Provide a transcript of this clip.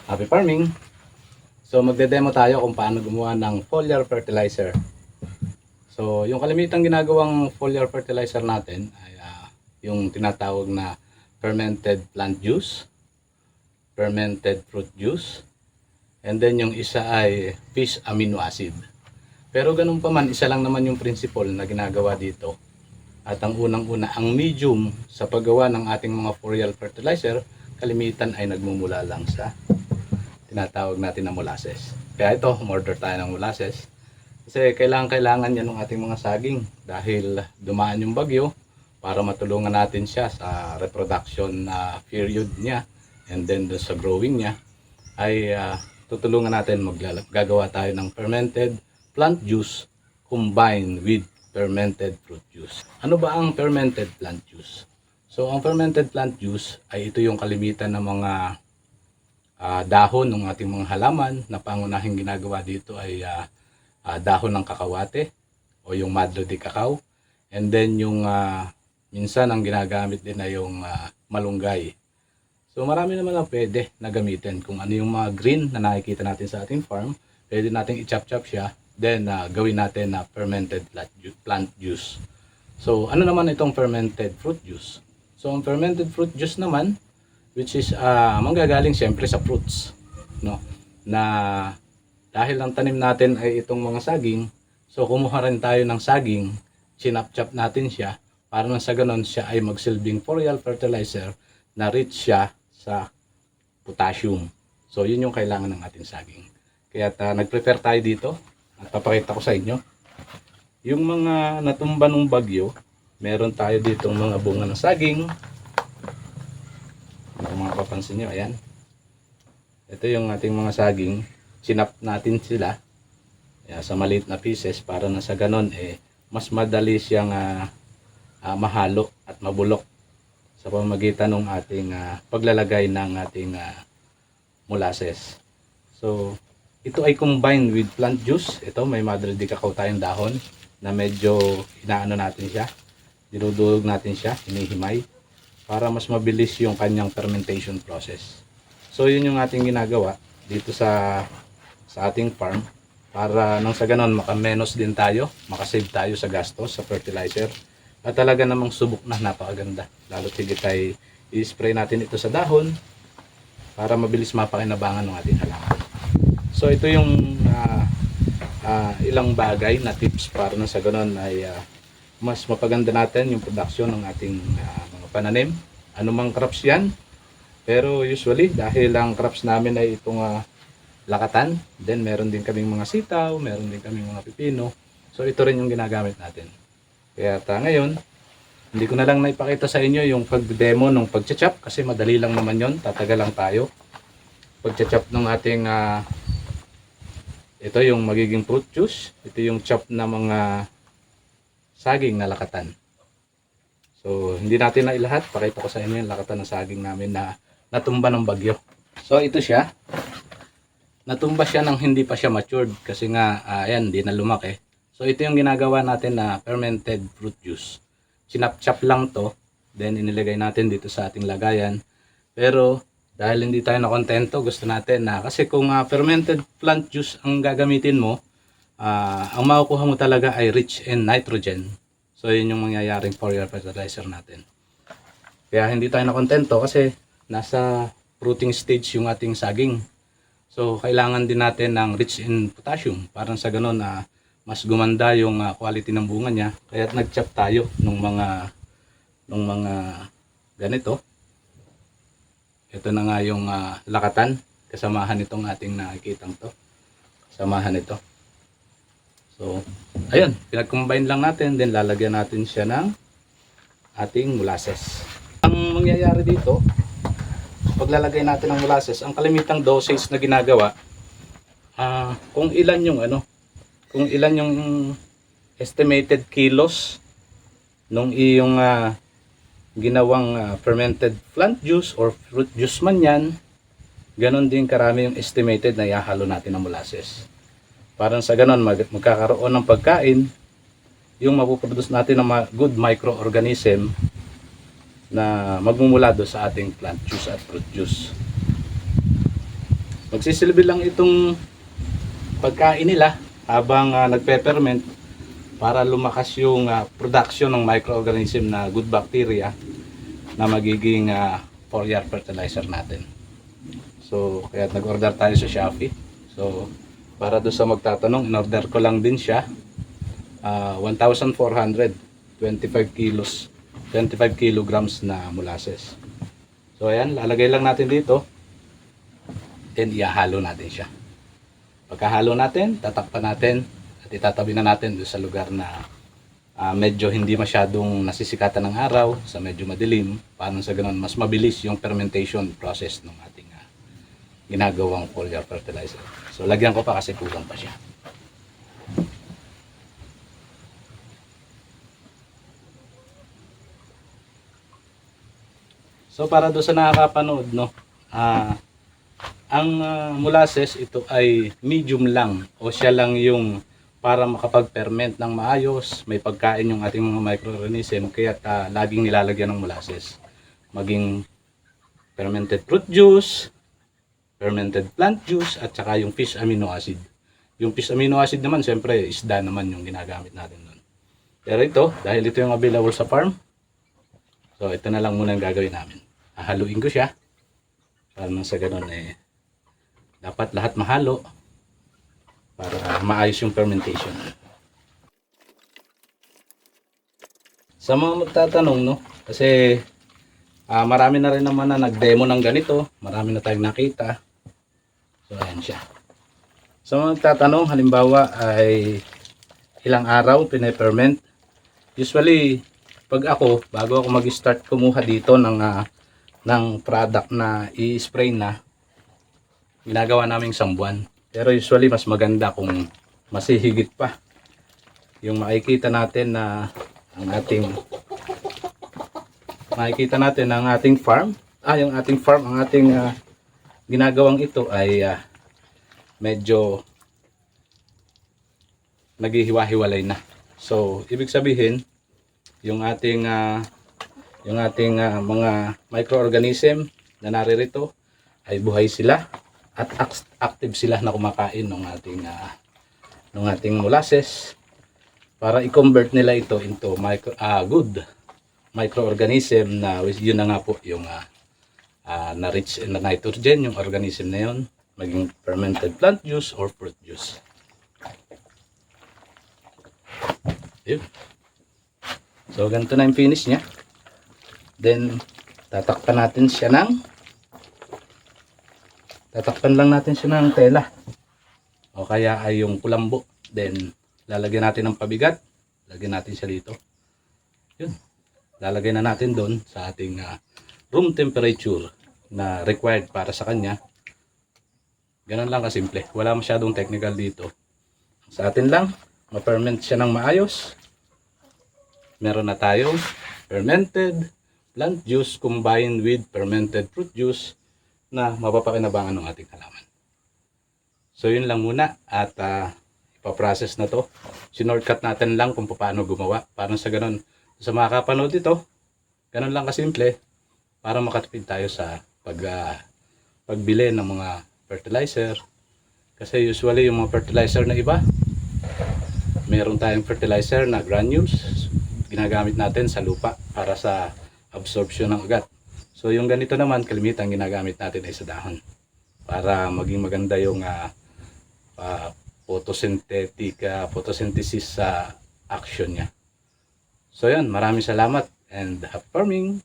Happy farming! So magde-demo tayo kung paano gumawa ng foliar fertilizer. So yung kalimitang ginagawang foliar fertilizer natin ay yung tinatawag na fermented plant juice, fermented fruit juice, and then yung isa ay fish amino acid. Pero ganun pa man, isa lang naman yung principle na ginagawa dito. At ang unang-una, ang medium sa paggawa ng ating mga foliar fertilizer, kalimitan ay nagmumula lang sa tinatawag natin na molasses. Kaya ito, umorder tayo ng molasses. Kasi kailangan yan ng ating mga saging dahil dumaan yung bagyo para matulungan natin siya sa reproduction period niya and then sa growing niya ay tutulungan natin gagawa tayo ng fermented plant juice combined with fermented fruit juice. Ano ba ang fermented plant juice? So ang fermented plant juice ay ito yung kalimitan ng mga dahon ng ating mga halaman na pangunahing ginagawa dito ay dahon ng kakawate o yung madlo de cacao, and then yung minsan ang ginagamit din ay yung malunggay. So marami naman ang pwede na gamitin. Kung ano yung mga green na nakikita natin sa ating farm, pwede natin i-chop-chop siya, then gawin natin na fermented plant juice. So ano naman itong fermented fruit juice? So ang fermented fruit juice naman, which is manggagaling siyempre sa fruits, no? Na dahil ang tanim natin ay itong mga saging, so kumuha rin tayo ng saging, chinap-chop natin siya para na sa ganon siya ay magsilbing foliar fertilizer na rich siya sa potassium. So yun yung kailangan ng ating saging. Kaya nag-prepare tayo dito at papakita ko sa inyo yung mga natumba ng bagyo. Meron tayo ditong mga bunga ng saging. Kung mga papansin nyo, ayan. Ito yung ating mga saging. Sinap natin sila sa maliit na pieces para na sa ganon mas madali siyang mahalo at mabulok sa pamamagitan ng ating paglalagay ng ating molasses. So ito ay combined with plant juice. Ito may madre de cacao tayong dahon na medyo inaano natin siya, dinudurog natin siya, hinihimay para mas mabilis yung kanyang fermentation process. So yun yung ating ginagawa dito sa ating farm para nang sa ganon makamenos din tayo, makasave tayo sa gastos sa fertilizer. At talaga namang subok na napakaganda. Lalo tigit ay i-spray natin ito sa dahon para mabilis mapakinabangan ng ating halaman. So ito yung ilang bagay na tips para nang sa ganon ay mas mapaganda natin yung production ng ating mga pananim, anumang crops yan. Pero usually dahil ang crops namin ay itong lakatan, then meron din kaming mga sitaw, meron din kaming mga pipino. So ito rin yung ginagamit natin. Kaya ngayon, hindi ko na lang naipakita sa inyo yung pag-demo ng pag-chop kasi madali lang naman yon, tatagal lang tayo. Pag-chop ng ating ito yung magiging fruit juice, ito yung chop na mga saging na lakatan. So hindi natin na ilahat, pakita ko sa inyo yung lakatan ng saging namin na natumba ng bagyo. So ito siya, natumba siya nang hindi pa siya matured kasi nga ayan, hindi na lumaki. So ito yung ginagawa natin na fermented fruit juice. Sinap-chop lang to, then inilagay natin dito sa ating lagayan. Pero dahil hindi tayo nakontento, gusto natin na kasi kung fermented plant juice ang gagamitin mo, ang makukuha mo talaga ay rich in nitrogen. So yun yung mangyayaring foliar fertilizer natin. Kaya hindi tayo nakontento kasi nasa fruiting stage yung ating saging. So kailangan din natin ng rich in potassium para sa ganon mas gumanda yung quality ng bunga niya. Kaya nag-chop tayo ng mga ganito. Ito na nga yung lakatan, kasamahan itong ating nakikitang to. Kasamahan ito. So, ayun, pinag-combine lang natin, then lalagyan natin siya ng ating molasses. Ang mangyayari dito, paglalagay natin ng molasses, ang kalimitang dosage na ginagawa, kung ilan yung estimated kilos nung iyong ginawang fermented plant juice or fruit juice man yan, ganon din karami yung estimated na ihahalo natin ng molasses. Para sa ganon magkakaroon ng pagkain yung mapuproduce natin ng good microorganism na magmumula do sa ating plant juice at fruit juice. Magsisilbi lang itong pagkain nila habang nagpe-ferment para lumakas yung production ng microorganism na good bacteria na magiging foliar fertilizer natin. So kaya nag-order tayo sa Shopee. So para doon sa magtatanong, in-order ko lang din siya 1,400 25 kilos 25 kilograms na molasses. So ayan, lalagay lang natin dito, then ihahalo natin siya. Pagkahalo natin, tatakpan natin at itatabi na natin doon sa lugar na medyo hindi masyadong nasisikatan ng araw, sa medyo madilim, para sa ganun mas mabilis yung fermentation process ng ating ginagawang foliar fertilizer. So lagyan ko pa kasi kulang pa siya. So para doon sa nakakapanood, no, ang molasses ito ay medium lang, o siya lang yung para makapag-ferment ng maayos, may pagkain yung ating mga microorganism, kaya laging nilalagyan ng molasses. Maging fermented fruit juice, fermented plant juice, at saka yung fish amino acid. Yung fish amino acid naman, siyempre isda naman yung ginagamit natin doon. Pero ito, dahil ito yung available sa farm, so ito na lang muna ang gagawin namin. Hahaluin ko siya para sa ganun dapat lahat mahalo para maayos yung fermentation. Sa mga magtatanong, no, kasi marami na rin naman na nag-demo ng ganito, marami na tayong nakita. So ayan siya. Sa mga magtatanong, halimbawa ay ilang araw pine-ferment. Usually pag bago ako mag-start kumuha dito ng product na i-spray na, ginagawa namin isang buwan. Pero usually mas maganda kung masihigit pa. Yung makikita natin na ang ating farm, yung ating farm, ang ating ginagawang ito ay medyo naghihiwa-hiwalay na. So ibig sabihin yung ating mga microorganism na naririto ay buhay sila at active sila na kumakain ng ating molasses para i-convert nila ito into good microorganism na yun na nga po yung na rich in the nitrogen, yung organism na yun, maging fermented plant juice or fruit juice. Yun. So ganito na yung finish niya. Then tatakpan lang natin siya ng tela o kaya ay yung kulambo. Then lalagyan natin ng pabigat, lagyan natin siya dito. Yun, lalagay na natin doon sa ating room temperature na required para sa kanya. Ganun lang kasimple, wala masyadong technical dito. Sa atin lang ma-ferment siya ng maayos. Meron na tayong fermented plant juice combined with fermented fruit juice na mapapakinabangan ng ating halaman. So yun lang muna, at ipaprocess na to. Sinortcut natin lang kung paano gumawa. Parang sa ganun, sa mga kapanood ito, ganun lang kasimple para makatipid tayo sa pagbili ng mga fertilizer. Kasi usually yung mga fertilizer na iba, meron tayong fertilizer na granules, ginagamit natin sa lupa para sa absorption ng ugat. So yung ganito naman, kalimitan ginagamit natin ay sa dahon para maging maganda yung photosynthesis sa action niya. So yan, maraming salamat and happy farming!